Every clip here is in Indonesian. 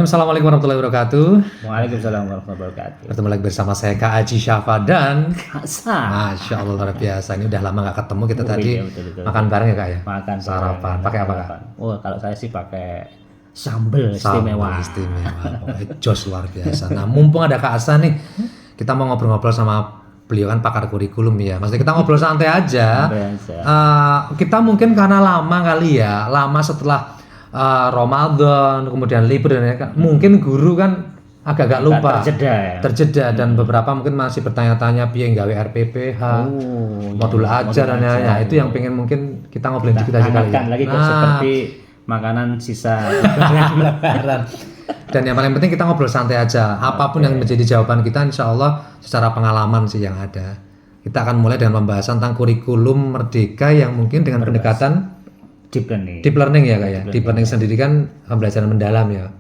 Assalamualaikum warahmatullahi wabarakatuh. Waalaikumsalam warahmatullahi wabarakatuh. Bertemu lagi bersama saya Kak Aji Syafa dan Asa. Masya Allah luar biasa. Ini udah lama gak ketemu kita tadi Iya, betul. makan bareng ya Kak ya? Makan Sarapan. Pakai apa Kak? Oh, kalau saya sih pakai sambal istimewa. Sambal istimewa. Jos luar biasa. Nah mumpung ada Kak Asa nih, kita mau ngobrol-ngobrol sama beliau kan pakar kurikulum ya. Maksudnya kita ngobrol santai aja. Kita mungkin karena lama kali ya, lama setelah Ramadan, kemudian libur dan mungkin guru kan agak-agak lupa, terjeda dan beberapa mungkin masih bertanya-tanya piye nggawe RPPH, modul ajar dan lain-lain. Itu yang pengen mungkin kita ngobrolin dikit aja kali ya. Lagi seperti makanan sisa lebaran. Dan yang paling penting kita ngobrol santai aja. Apapun yang menjadi jawaban kita, insya Allah secara pengalaman sih yang ada. Kita akan mulai dengan pembahasan tentang kurikulum merdeka yang mungkin dengan pendekatan deep learning ya Kak ya. Deep learning sendiri kan pembelajaran mendalam ya.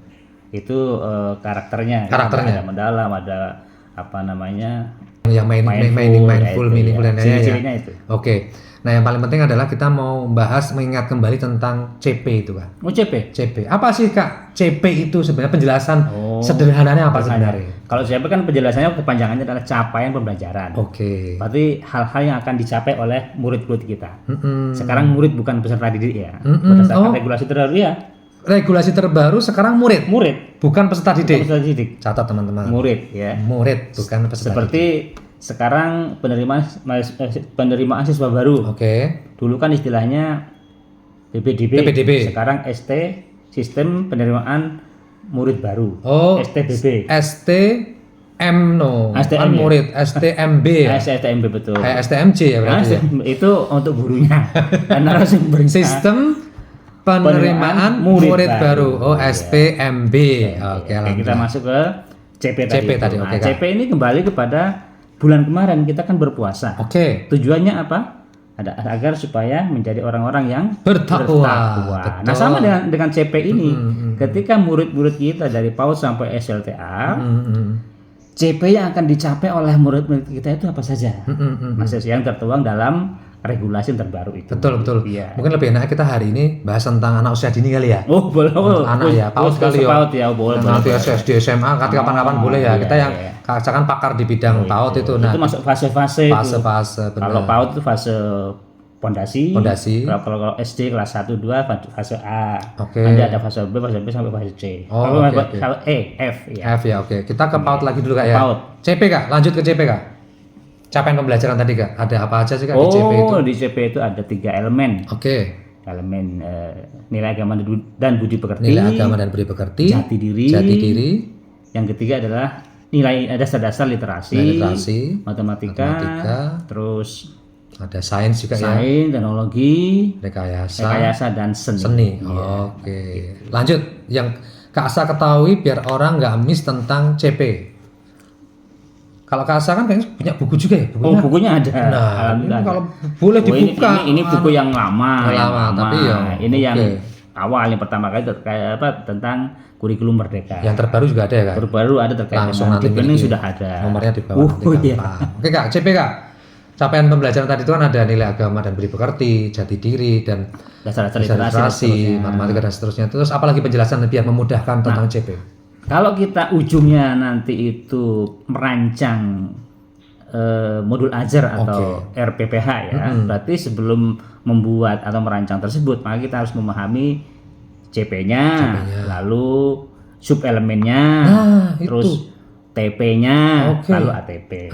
Itu karakternya. Ada mendalam, ada apa namanya? Yang mindful dan ciri-cirinya itu. Oke. Nah, yang paling penting adalah kita mau bahas mengingat kembali tentang CP itu Kak. Oh, CP. Apa sih Kak? CP itu sebenarnya penjelasan sederhananya apa sebenarnya? Kalau CP kan penjelasannya kepanjangannya adalah capaian pembelajaran. Oke. Berarti hal-hal yang akan dicapai oleh murid-murid kita. Sekarang murid bukan peserta didik ya. Berdasarkan regulasi terbaru ya. Regulasi terbaru sekarang murid. Bukan peserta didik. Catat teman-teman. Murid ya. Murid bukan peserta Seperti didik. Sekarang penerimaan siswa baru. Oke. Dulu kan istilahnya PPDB. Sekarang ST, sistem penerimaan murid baru. STBB. STM murid, STMB ya. STMB betul. STMJ ya berarti. Itu untuk gurunya. Sistem penerimaan murid baru. SPMB. Oke, kita masuk ke CP tadi. Oke, CP ini kembali kepada bulan kemarin kita kan berpuasa. Oke. Tujuannya apa? Agar supaya menjadi orang-orang yang bertakwa. Nah, sama dengan CP ini, ketika murid-murid kita dari PAUD sampai SLTA, CP yang akan dicapai oleh murid-murid kita itu apa saja? Masih yang tertuang dalam regulasi yang terbaru itu. Betul. Iya. Mungkin lebih enak kita hari ini bahas tentang anak usia dini kali ya. Oh, boleh. Anak ya, PAUD kali ya. PAUD ya, boleh. Nanti SD, SMA, kapan-kapan boleh ya. Kita yang kan pakar di bidang PAUD itu. Nah, itu masuk fase-fase. Fase-fase. Kalau PAUD itu fase pondasi. Kalau SD kelas 1 2 fase A. Oke. Nanti ada fase B sampai fase C. Kalau F ya. F ya, oke. Kita ke PAUD lagi dulu Kak ya. PAUD. CP Kak, lanjut ke CP Kak. Capaian pembelajaran tadi Kak, ada apa aja sih Kak di CP itu? Di CP itu ada 3 elemen. Oke. Elemen nilai agama dan budi pekerti. Nilai agama dan budi pekerti. Jati diri. Yang ketiga adalah nilai dasar literasi. Matematika. Terus ada sains juga ya. Sains, teknologi, rekayasa dan seni. Oke. Lanjut yang Kak Asa ketahui biar orang nggak miss tentang CP. Kalau Kak Asa kan kayaknya punya buku juga ya? Bukunya ada. Nah, ini kalau boleh dibuka. Ini buku yang lama. Tapi ya. Ini yang awal yang pertama kali tentang kurikulum merdeka. Yang terbaru juga ada ya Kak? Terbaru ada terkait langsung dengan ini sudah ada. Nomornya di bawah. Oke Kak, CP Kak. Capaian pembelajaran tadi itu kan ada nilai agama dan budi pekerti, jati diri dan dasar literasi, matematika dan seterusnya. Terus apalagi penjelasan biar memudahkan tentang CP? Kalau kita ujungnya nanti itu merancang modul ajar atau RPPH ya, berarti sebelum membuat atau merancang tersebut, maka kita harus memahami CP-nya, lalu sub elemennya, terus TP-nya, lalu ATP.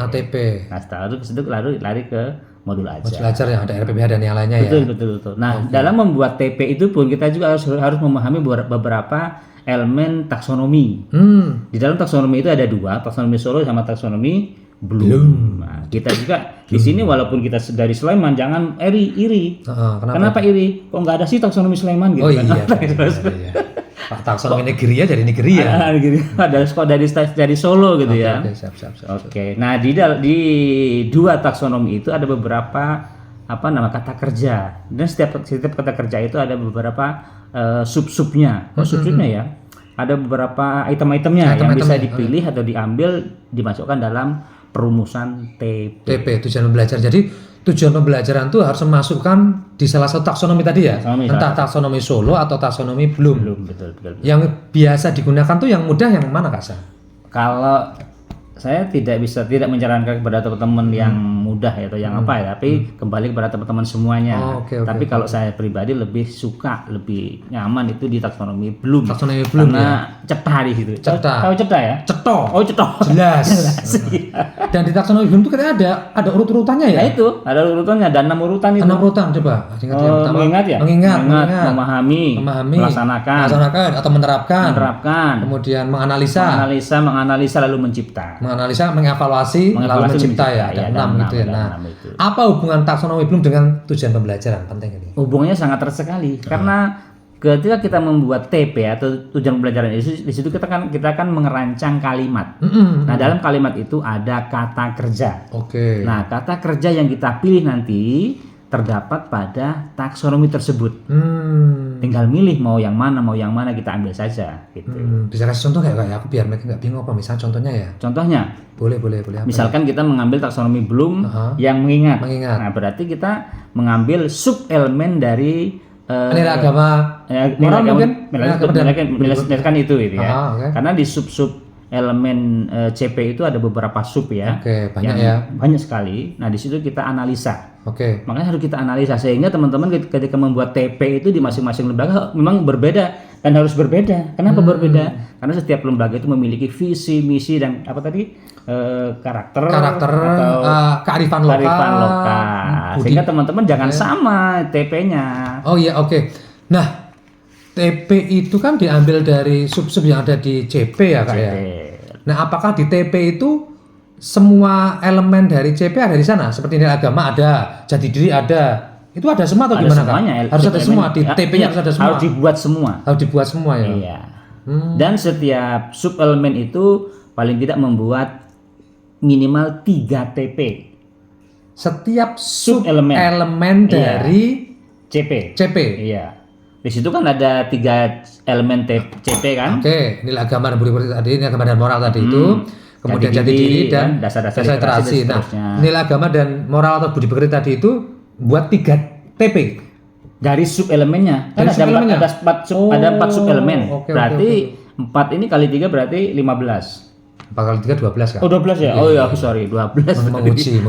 Nah, setelah itu lari ke modul ajar. Modul ajar yang ada RPPH dan yang lainnya ya. Betul. Nah, dalam membuat TP itu pun kita juga harus memahami beberapa elemen taksonomi. Di dalam taksonomi itu ada 2, taksonomi Solo sama taksonomi Bloom. Nah, kita juga di sini walaupun kita dari Sleman jangan iri. Kenapa iri? Kok nggak ada sih taksonomi Sleman gitu kan? Iya. Taksonomi negeri ya dari negeri ya. Ada sekolah dari Solo gitu ya. Oke. Nah, di 2 taksonomi itu ada beberapa kata kerja. Dan setiap kata kerja itu ada beberapa sub-subnya. Sub-subnya ya. Ada beberapa item-itemnya yang bisa dipilih atau diambil dimasukkan dalam perumusan TP. Tujuan belajar. Jadi tujuan pembelajaran itu harus memasukkan di salah satu taksonomi tadi ya, entah taksonomi Solo atau taksonomi Bloom. Betul. Yang biasa digunakan tuh yang mudah yang mana Kak Sa? Kalau saya tidak menyarankan kepada teman-teman yang mudah atau yang apa ya, tapi kembali kepada teman-teman semuanya. Tapi kalau saya pribadi lebih nyaman itu di taksonomi Bloom. Taksonomi Bloom karena cetha di situ. Tahu cetha ya? Ceto. Oh, ceto. Jelas. Dan di taksonomi Bloom itu katanya ada urut-urutannya ya? Nah, itu, ada urutannya, ada 6 urutan itu. 6 urutan coba. Mengingat ya? Mengingat, memahami, melaksanakan atau menerapkan. Kemudian menganalisa lalu mencipta. Menganalisa, mengevaluasi lalu mencipta ya. Ada 6 gitu ya. Nah, apa hubungan taksonomi Bloom dengan tujuan pembelajaran? Penting ini. Hubungannya sangat erat sekali karena ketika kita membuat TP atau tujuan pembelajaran di situ kita kan mengerancang kalimat. Nah, dalam kalimat itu ada kata kerja. Nah, kata kerja yang kita pilih nanti terdapat pada taksonomi tersebut. Tinggal milih mau yang mana kita ambil saja gitu. Bisa kasih contoh kayak aku biar mereka nggak bingung apa misalnya contohnya ya? Contohnya? Boleh. Misalkan kita mengambil taksonomi Bloom yang mengingat. Nah, berarti kita mengambil sub elemen dari nilai agama, moral mungkin, kan itu ya. Karena di sub elemen CP itu ada beberapa sub ya. Banyak sekali. Nah, di situ kita analisa. Makanya harus kita analisa sehingga teman-teman ketika membuat TP itu di masing-masing lembaga memang berbeda dan harus berbeda. Kenapa berbeda? Karena setiap lembaga itu memiliki visi, misi dan apa tadi? Karakter atau kearifan lokal. Sehingga teman-teman jangan sama TP-nya. Nah, TP itu kan diambil dari sub-sub yang ada di CP ya Kak ya. Nah, apakah di TP itu semua elemen dari CP ada di sana? Seperti nilai agama ada, jati diri ada. Itu ada semua atau gimana Kak? Harus ada semua di TP-nya harus ada semua. Harus dibuat semua. Ya. Iya. Dan setiap sub elemen itu paling tidak membuat minimal 3 TP. Setiap sub elemen dari CP. Iya. Di situ kan ada 3 elemen CP kan? Nilai agama dan budi pekerti tadi, nilai agama dan moral tadi itu, kemudian jati diri dan dasar-dasar literasi. Nah, nilai agama dan moral atau budi pekerti tadi itu buat 3 TP dari sub elemennya. Kan ada 4 sub elemen. Berarti 4 ini kali 3 berarti 15. 4 kali 3 12 kan? 12 ya? Oh iya, sorry, 12. Menguji ini.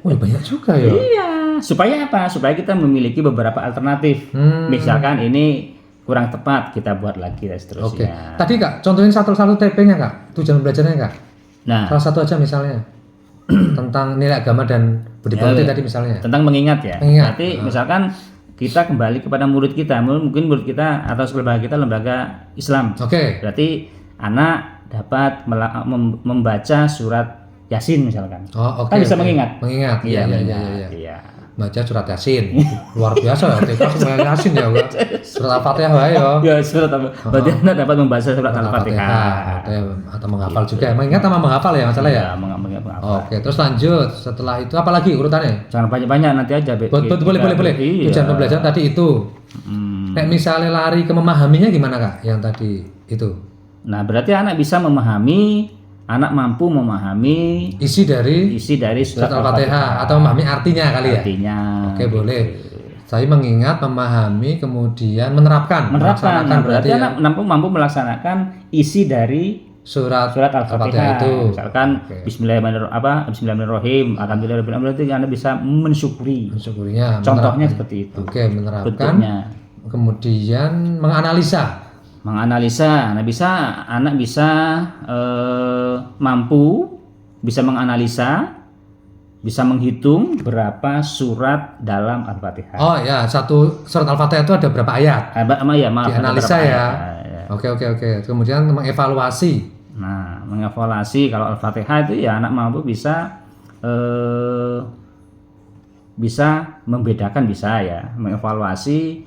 Banyak juga ya. Iya. Supaya apa? Supaya kita memiliki beberapa alternatif. Misalkan ini kurang tepat, kita buat lagi dan seterusnya. Tadi Kak, contohin satu-satu TP-nya Kak, tujuan belajarnya Kak. Nah, salah satu aja misalnya tentang nilai agama dan budi pekerti tadi misalnya. Tentang mengingat ya. Berarti misalkan kita kembali kepada murid kita, mungkin murid kita atau lembaga kita lembaga Islam. Berarti anak dapat membaca surat Yasin misalkan. Kan bisa mengingat. Iya. Baca surat Yasin. Luar biasa ya, TK semua Yasin ya, Pak. Surat Al-Fatihah ya. Ya, surat apa? Berarti Anda dapat membaca surat Al-Fatihah. Atau menghafal juga. Mengingat sama menghafal ya masalah ya? Menghafal. Terus lanjut. Setelah itu apa lagi urutannya? Jangan banyak-banyak, nanti aja. Boleh. Tujuan pembelajaran tadi itu. Kayak misalnya lari ke memahaminya gimana Kak? Yang tadi itu. Nah, berarti anak bisa anak mampu memahami isi dari surat Al-Fatihah atau memahami artinya kali ya. Boleh. Saya mengingat, memahami, kemudian menerapkan. Nah, berarti anak mampu melaksanakan isi dari surat Al-Fatihah itu. Misalkan Bismillahirrahmanirrahim, alhamdulillah berarti Anda bisa mensyukurinya. Contohnya seperti itu. Menerapkan. Bentuknya. Kemudian menganalisa, anak bisa mampu bisa menganalisa, bisa menghitung berapa surat dalam Al-Fatihah. Satu surat Al-Fatihah itu ada berapa ayat? Dianalisa ya. Oke. Kemudian mengevaluasi. Nah, mengevaluasi kalau Al-Fatihah itu ya anak mampu bisa membedakan, bisa ya mengevaluasi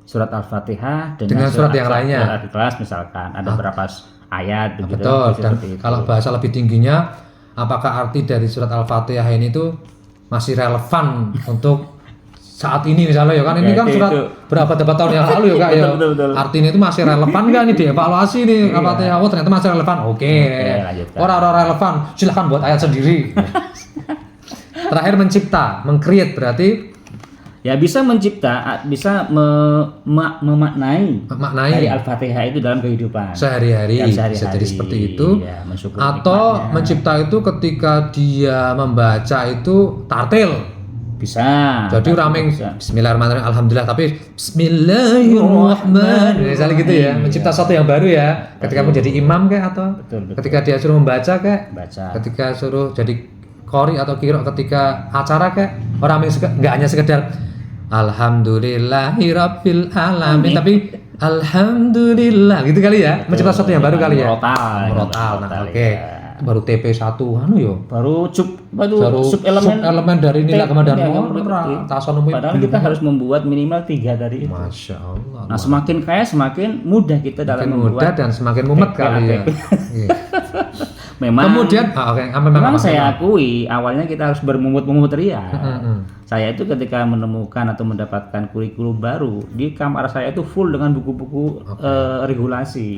surat Al-Fatihah dengan surat yang lainnya. Kelas misalkan ada berapa ayat begitu. Betul. Dan kalau bahasa lebih tingginya, apakah arti dari surat Al-Fatihah ini tuh masih relevan untuk saat ini misalnya ya kan ini kan surat berapa tahun yang lalu ya Kak ya. Betul. Artinya itu masih relevan kan ini dievaluasi nih Al-Fatihah. Ternyata masih relevan. Oke. Orang relevan, silahkan buat ayat sendiri. Terakhir mencipta, meng-create berarti ya bisa mencipta, bisa memaknai dari Al-Fatihah itu dalam kehidupan sehari-hari. Bisa jadi seperti itu. Ya, atau nikmatnya. mencipta itu ketika dia membaca itu tartil. Bisa. Jadi rameng Bismillahirrahmanirrahim, Alhamdulillah, tapi Bismillahirrahmanirrahim. Misalnya gitu ya, mencipta sesuatu yang baru ya. Ketika menjadi imam kayak atau ketika dia suruh membaca kayak, ketika suruh jadi qori atau qiro, ketika acara kayak orang yang nggak hanya sekedar Alhamdulillahirabbil alamin, tapi Alhamdulillah gitu kali ya. Mencipta sesuatu yang baru kali ya. Murotal. Nah, oke. Baru TP1 baru sub elemen dari nilai kemudian taxonomy. Padahal kita harus membuat minimal 3 dari itu. Masya Allah. Nah, semakin kaya semakin mudah kita dalam membuat dan semakin mumet kali ya. Memang kemudian memang saya akui awalnya kita harus bermungut-mungut ria. Saya itu ketika menemukan atau mendapatkan kurikulum baru, di kamar saya itu full dengan buku-buku regulasi.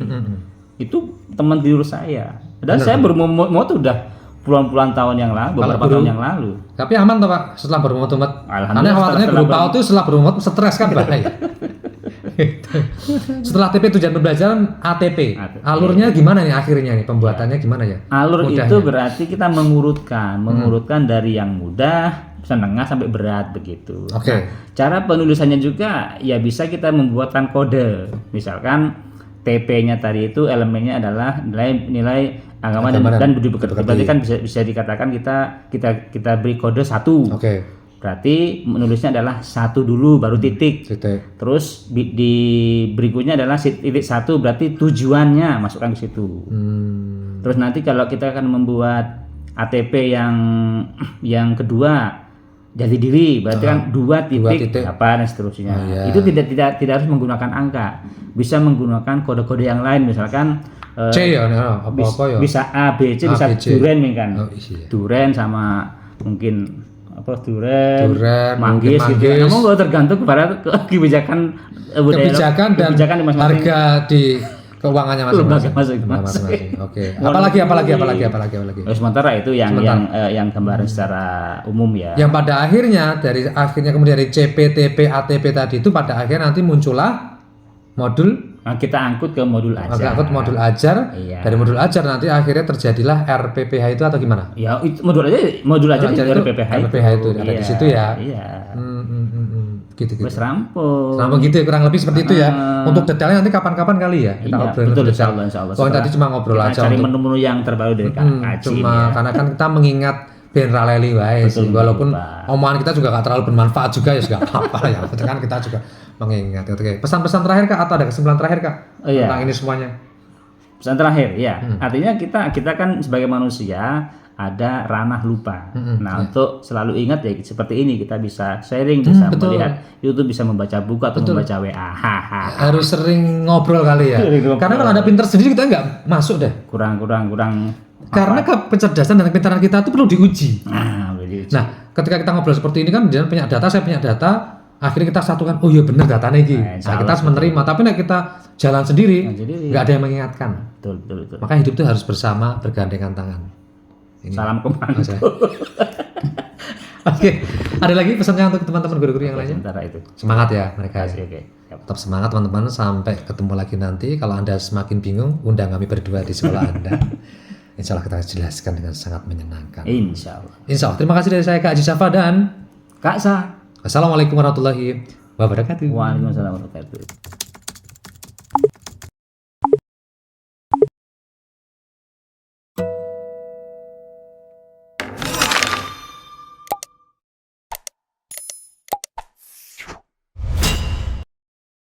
Itu teman tidur saya. Dan saya bermumut udah puluhan tahun yang lalu, beberapa tahun yang lalu. Tapi aman toh Pak setelah bermumut-mumut? Alhamdulillah. Karena khawatirnya guru PAUD itu setelah bermumut stres kan bahaya. Setelah ATP tujuan pembelajaran ATP. Alurnya gimana nih akhirnya nih, pembuatannya gimana ya? Alur mudahnya itu berarti kita mengurutkan dari yang mudah, menengah sampai berat begitu. Oke. Nah, cara penulisannya juga ya bisa kita membuatkan kode. Misalkan TP-nya tadi itu elemennya adalah nilai agama dan budi pekerti. Berarti kan bisa dikatakan kita beri kode 1. Oke. Berarti menulisnya adalah 1 dulu baru titik. Terus di berikutnya adalah titik 1, berarti tujuannya masukkan ke situ. Terus nanti kalau kita akan membuat ATP yang kedua jati diri, berarti kan 2 titik apa dan seterusnya. Itu tidak harus menggunakan angka, bisa menggunakan kode-kode yang lain, misalkan C ya, apa-apa ya. Bisa A, B, C, bisa duren kan. Duren sama mungkin duren manggis gitu. Namun kalau tergantung kepada kebijakan dan harga di keuangannya masing-masing. Oke. Apalagi. Sementara itu yang gambaran secara umum ya. Yang pada akhirnya kemudian dari CP, TP, ATP tadi itu pada akhirnya nanti muncullah modul. Nah, kita angkut ke modul ajar. Dari modul ajar nanti akhirnya terjadilah RPPH itu atau gimana? Ya, itu modul ajar itu RPPH itu ada di situ ya. Iya. Gitu. Wes rampung gitu ya, kurang lebih seperti itu ya. Untuk detailnya nanti kapan-kapan kali ya kita ngobrol. Betul, insyaallah. Kalau tadi cuma ngobrol aja cari menu-menu yang terbaru dari Kak Acin. Karena kan kita mengingat Ben Raleli wae sih. Walaupun omongan kita juga gak terlalu bermanfaat juga ya, enggak apa-apa ya. Kan kita juga mengingat. Oke. Pesan-pesan terakhir Kak atau ada kesimpulan terakhir Kak tentang ini semuanya? Pesan terakhir ya. Artinya kita kan sebagai manusia ada ranah lupa. Untuk selalu ingat ya seperti ini, kita bisa sharing, bisa melihat YouTube, bisa membaca buku atau membaca WA. Harus sering ngobrol kali ya. Karena kalau ada pinter sendiri kita nggak masuk deh. Kurang. Karena kecerdasan dan kepintaran kita itu perlu diuji. Nah, ketika kita ngobrol seperti ini kan, dia punya data, saya punya data, akhirnya kita satukan, oh iya benar datanya ini. Nah, kita harus menerima. Tapi nek kita jalan sendiri, nggak ada yang mengingatkan. Betul. Maka hidup itu harus bersama, bergandengan tangan. Ini. Salam komando. Oke, ada lagi pesannya untuk teman-teman guru-guru yang lainnya? Sementara itu. Semangat ya mereka. Oke. Tetap semangat teman-teman, sampai ketemu lagi nanti. Kalau Anda semakin bingung, undang kami berdua di sekolah Anda. Insya Allah kita jelaskan dengan sangat menyenangkan. Insya Allah. Terima kasih dari saya Kak Haji Safa dan Kak Sa. Assalamualaikum warahmatullahi wabarakatuh. Waalaikumsalam warahmatullahi wabarakatuh.